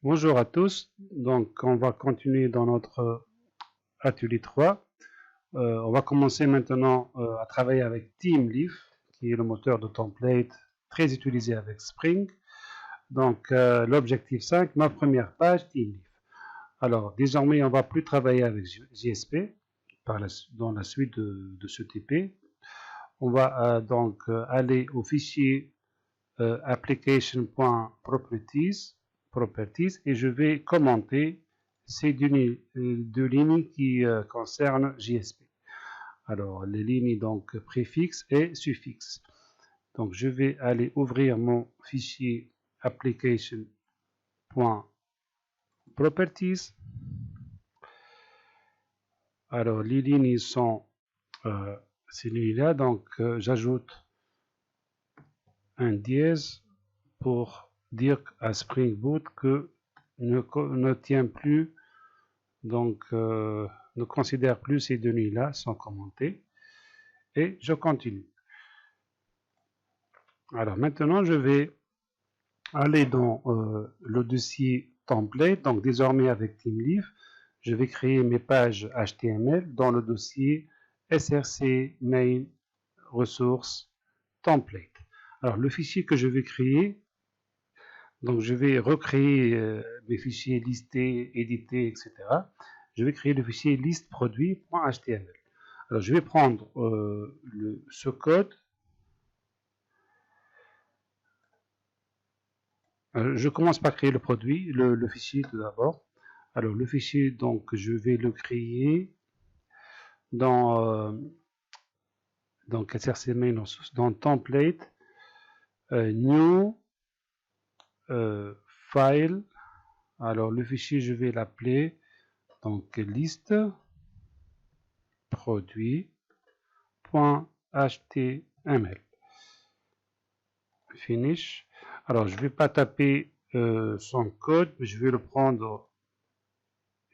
Bonjour à tous. Donc, on va continuer dans notre atelier 3. On va commencer maintenant à travailler avec TeamLeaf, qui est le moteur de template très utilisé avec Spring. Donc, l'objectif 5, ma première page, TeamLeaf. Alors, désormais, on ne va plus travailler avec JSP dans la suite de ce TP. On va donc aller au fichier application.properties et je vais commenter ces deux lignes qui concernent JSP. Alors, les lignes donc préfixes et suffixes. Donc, je vais aller ouvrir mon fichier application.properties. Alors, les lignes sont ces lignes-là. Donc, j'ajoute un dièse pour dire à Spring Boot que ne tient plus, donc ne considère plus ces données-là sans commenter. Et je continue. Alors maintenant, je vais aller dans le dossier template. Donc désormais avec TeamLeaf, je vais créer mes pages HTML dans le dossier src main ressources template. Alors le fichier que je vais créer, donc je vais recréer mes fichiers listés, édités, etc. Je vais créer le fichier liste produit.html. Alors je vais prendre ce code. Je commence par créer le produit, le fichier tout d'abord. Alors le fichier, donc je vais le créer dans src main dans template new file. Alors le fichier, je vais l'appeler donc liste produit.html. Finish. Alors je ne vais pas taper son code, mais je vais le prendre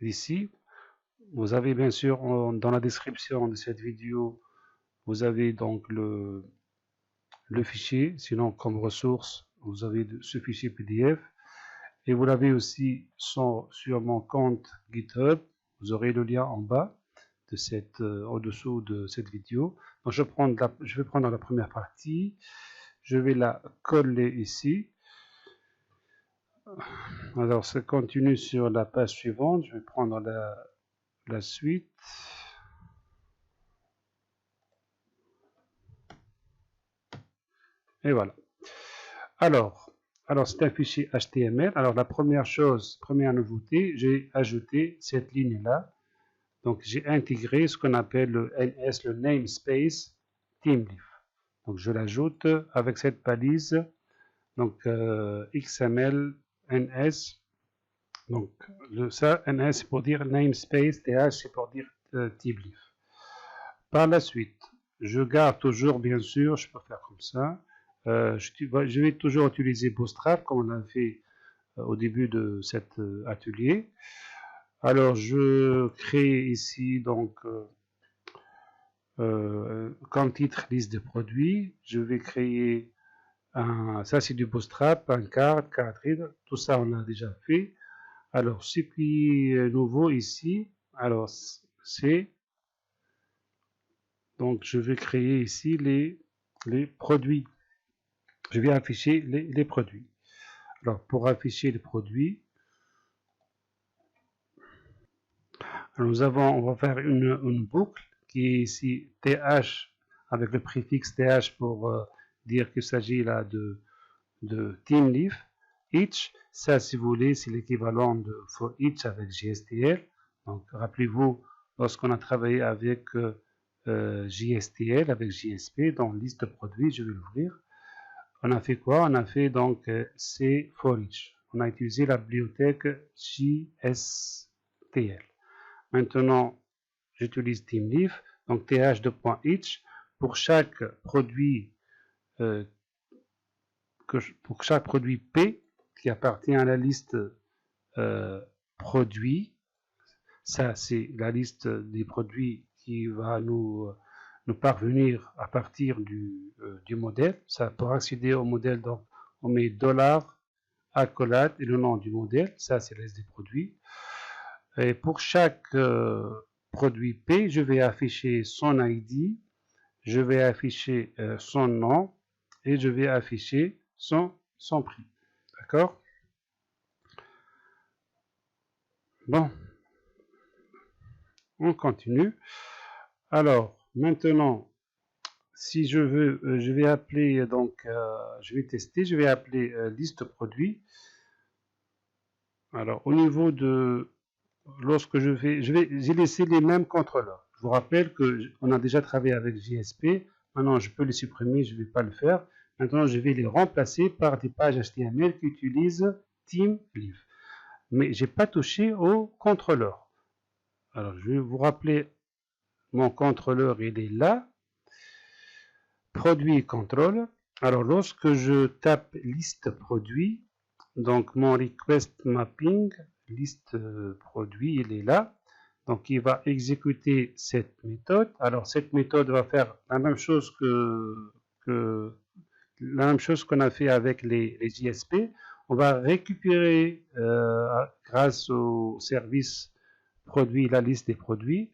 ici. Vous avez bien sûr dans la description de cette vidéo, vous avez donc le fichier, sinon comme ressource, vous avez ce fichier PDF. Et vous l'avez aussi sur mon compte GitHub. Vous aurez le lien en bas de au-dessous de cette vidéo. Donc je vais prendre la première partie. Je vais la coller ici. Alors ça continue sur la page suivante. Je vais prendre la suite. Et voilà. Alors c'est un fichier HTML. Alors la première nouveauté, j'ai ajouté cette ligne-là. Donc j'ai intégré ce qu'on appelle le NS, le namespace TeamLeaf. Donc je l'ajoute avec cette balise, donc XML NS. Donc ça, NS c'est pour dire namespace, TH c'est pour dire TeamLeaf. Par la suite, je garde toujours, bien sûr, je peux faire comme ça. Je vais toujours utiliser Bootstrap comme on a fait au début de cet atelier. Alors je crée ici donc comme titre liste de produits. Je vais créer ça c'est du Bootstrap, un card reader, tout ça on a déjà fait. Alors ce qui est nouveau ici, alors c'est donc je vais créer ici les produits. Je vais afficher les produits. Alors pour afficher les produits, on va faire une boucle qui est ici th avec le préfixe th pour dire qu'il s'agit là de TeamLeaf. Each, ça si vous voulez, c'est l'équivalent de for each avec JSTL. Donc rappelez-vous, lorsqu'on a travaillé avec JSTL, avec JSP, dans liste de produits, je vais l'ouvrir. On a fait quoi? On a fait donc C for each. On a utilisé la bibliothèque JSTL. Maintenant, j'utilise TeamLeaf, donc th2.each pour chaque produit pour chaque produit P qui appartient à la liste produits. Ça, c'est la liste des produits qui va nous parvenir à partir du modèle. Ça, pour accéder au modèle, donc on met accolade et le nom du modèle. Ça, c'est la liste des produits. Et pour chaque produit P, je vais afficher son ID, je vais afficher son nom et je vais afficher son prix. D'accord? Bon, on continue. Alors, maintenant, si je veux, je vais appeler, donc, je vais tester, je vais appeler liste produit. Alors, au niveau de, lorsque j'ai laissé les mêmes contrôleurs. Je vous rappelle qu'on a déjà travaillé avec JSP. Maintenant, je peux les supprimer, je ne vais pas le faire. Maintenant, je vais les remplacer par des pages HTML qui utilisent TeamLeaf. Mais je n'ai pas touché au contrôleur. Alors, je vais vous rappeler, mon contrôleur, il est là. Produit contrôle. Alors, lorsque je tape liste produit, donc mon request mapping, liste produit, il est là. Donc, il va exécuter cette méthode. Alors, cette méthode va faire la même chose qu'on a fait avec les JSP. On va récupérer, grâce au service produit, la liste des produits.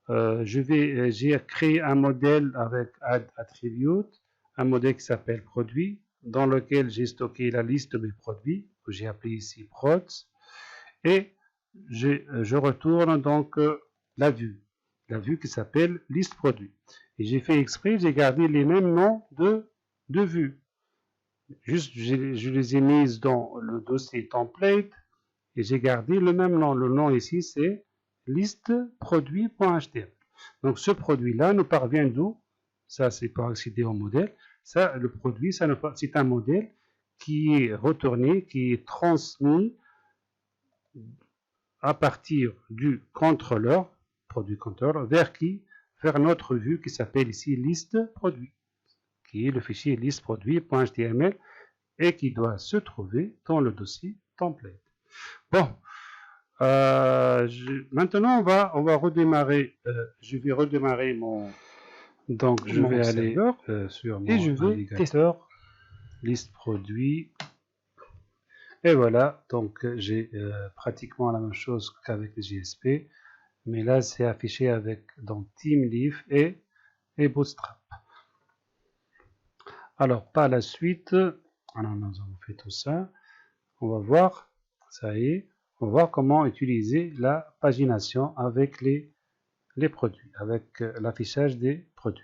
J'ai créé un modèle avec add attribute, un modèle qui s'appelle produit, dans lequel j'ai stocké la liste de mes produits, que j'ai appelé ici prods, et je retourne donc la vue qui s'appelle liste produit. Et j'ai fait exprès, j'ai gardé les mêmes noms de vues. Juste, je les ai mises dans le dossier template et j'ai gardé le même nom. Le nom ici, c'est liste produit.html. Donc, ce produit-là nous parvient d'où? Ça, c'est pour accéder au modèle. Ça, le produit, c'est un modèle qui est retourné, qui est transmis à partir du contrôleur, produit contrôleur, vers qui? Vers notre vue qui s'appelle ici liste produit, qui est le fichier liste produit.html et qui doit se trouver dans le dossier template. Bon, maintenant on va redémarrer, je vais redémarrer mon, donc je vais aller sur mon navigateur, liste produit, et voilà, donc j'ai pratiquement la même chose qu'avec les JSP, mais là c'est affiché avec donc TeamLeaf et Bootstrap. Alors par la suite, alors nous avons fait tout ça, on va voir, ça y est, on va voir comment utiliser la pagination avec les produits, avec l'affichage des produits.